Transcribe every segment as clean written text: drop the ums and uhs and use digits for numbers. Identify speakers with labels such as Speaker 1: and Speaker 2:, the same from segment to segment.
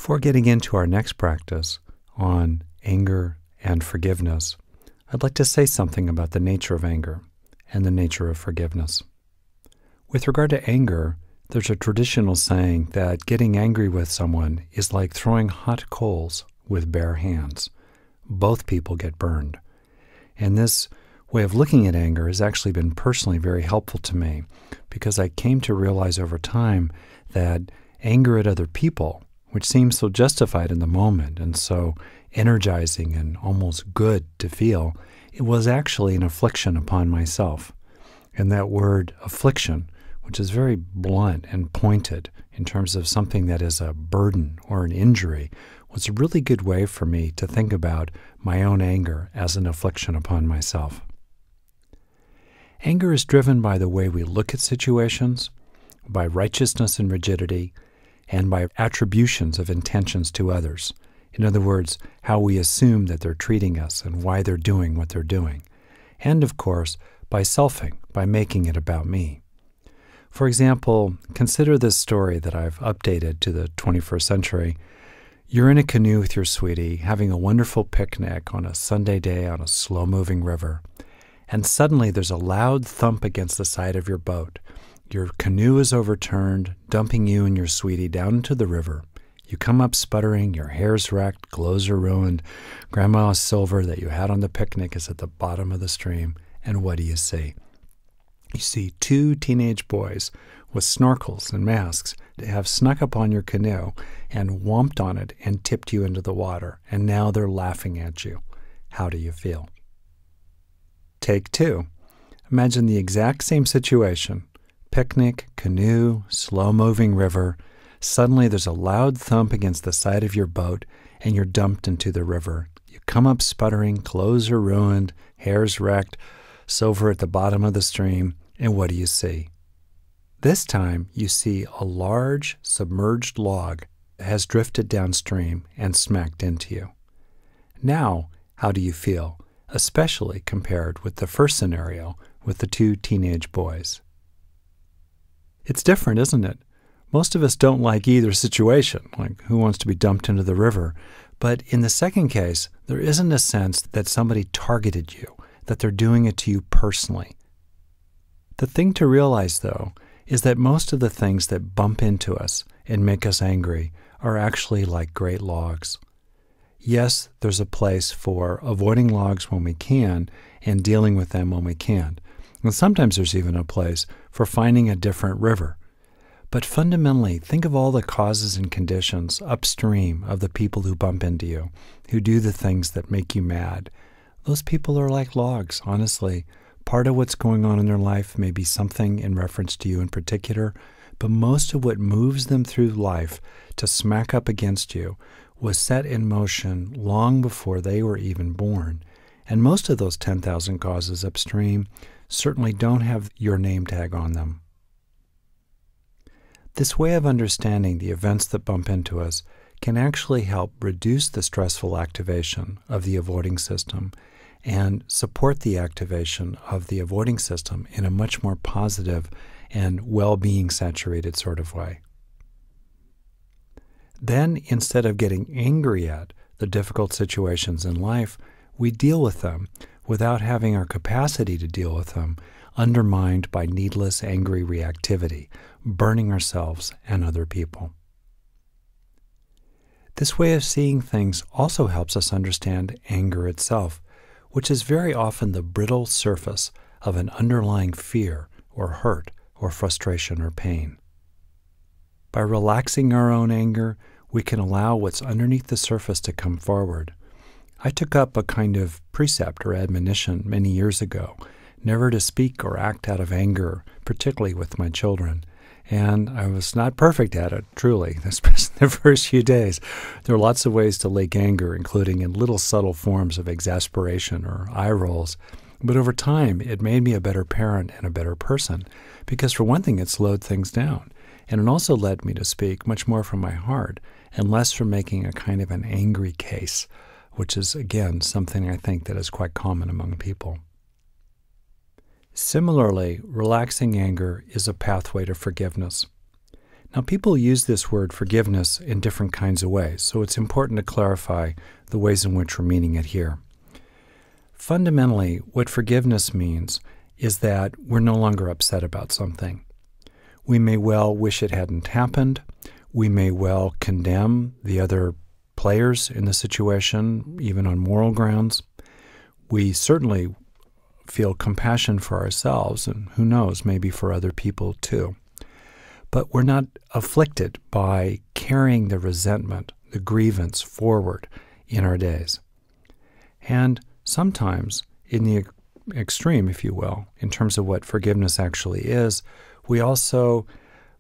Speaker 1: Before getting into our next practice on anger and forgiveness, I'd like to say something about the nature of anger and the nature of forgiveness. With regard to anger, there's a traditional saying that getting angry with someone is like throwing hot coals with bare hands. Both people get burned. And this way of looking at anger has actually been personally very helpful to me because I came to realize over time that anger at other people, which seems so justified in the moment and so energizing and almost good to feel, it was actually an affliction upon myself. And that word affliction, which is very blunt and pointed in terms of something that is a burden or an injury, was a really good way for me to think about my own anger as an affliction upon myself. Anger is driven by the way we look at situations, by righteousness and rigidity, and by attributions of intentions to others. In other words, how we assume that they're treating us and why they're doing what they're doing. And of course, by selfing, by making it about me. For example, consider this story that I've updated to the 21st century. You're in a canoe with your sweetie, having a wonderful picnic on a Sunday day on a slow-moving river, and suddenly there's a loud thump against the side of your boat. Your canoe is overturned, dumping you and your sweetie down into the river. You come up sputtering, your hair's wrecked, clothes are ruined, Grandma's silver that you had on the picnic is at the bottom of the stream, and what do you see? You see two teenage boys with snorkels and masks that have snuck up on your canoe and whomped on it and tipped you into the water, and now they're laughing at you. How do you feel? Take two. Imagine the exact same situation. Picnic, canoe, slow-moving river. Suddenly there's a loud thump against the side of your boat and you're dumped into the river. You come up sputtering, clothes are ruined, hair's wrecked, silver at the bottom of the stream, and what do you see? This time you see a large submerged log that has drifted downstream and smacked into you. Now, how do you feel, especially compared with the first scenario with the two teenage boys? It's different, isn't it? Most of us don't like either situation, like who wants to be dumped into the river. But in the second case, there isn't a sense that somebody targeted you, that they're doing it to you personally. The thing to realize, though, is that most of the things that bump into us and make us angry are actually like great logs. Yes, there's a place for avoiding logs when we can and dealing with them when we can't. And sometimes there's even a place for finding a different river. But fundamentally, think of all the causes and conditions upstream of the people who bump into you, who do the things that make you mad. Those people are like logs, honestly. Part of what's going on in their life may be something in reference to you in particular, but most of what moves them through life to smack up against you was set in motion long before they were even born. And most of those 10,000 causes upstream certainly don't have your name tag on them. This way of understanding the events that bump into us can actually help reduce the stressful activation of the avoiding system and support the activation of the avoiding system in a much more positive and well-being saturated sort of way. Then, instead of getting angry at the difficult situations in life, we deal with them without having our capacity to deal with them undermined by needless angry reactivity, burning ourselves and other people. This way of seeing things also helps us understand anger itself, which is very often the brittle surface of an underlying fear or hurt or frustration or pain. By relaxing our own anger, we can allow what's underneath the surface to come forward. I took up a kind of precept or admonition many years ago, never to speak or act out of anger, particularly with my children. And I was not perfect at it, truly, especially the first few days. There are lots of ways to leak anger, including in little subtle forms of exasperation or eye rolls. But over time, it made me a better parent and a better person, because for one thing, it slowed things down. And it also led me to speak much more from my heart and less from making a kind of an angry case, which is, again, something I think that is quite common among people. Similarly, relaxing anger is a pathway to forgiveness. Now, people use this word forgiveness in different kinds of ways, so it's important to clarify the ways in which we're meaning it here. Fundamentally, what forgiveness means is that we're no longer upset about something. We may well wish it hadn't happened. We may well condemn the other players in the situation, even on moral grounds. We certainly feel compassion for ourselves, and who knows, maybe for other people too. But we're not afflicted by carrying the resentment, the grievance forward in our days. And sometimes, in the extreme, if you will, in terms of what forgiveness actually is, we also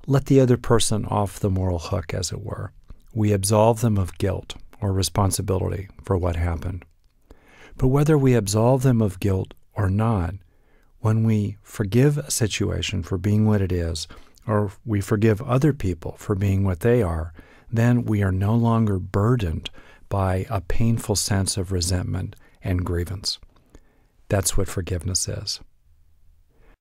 Speaker 1: let the other person off the moral hook, as it were. We absolve them of guilt or responsibility for what happened. But whether we absolve them of guilt or not, when we forgive a situation for being what it is, or we forgive other people for being what they are, then we are no longer burdened by a painful sense of resentment and grievance. That's what forgiveness is.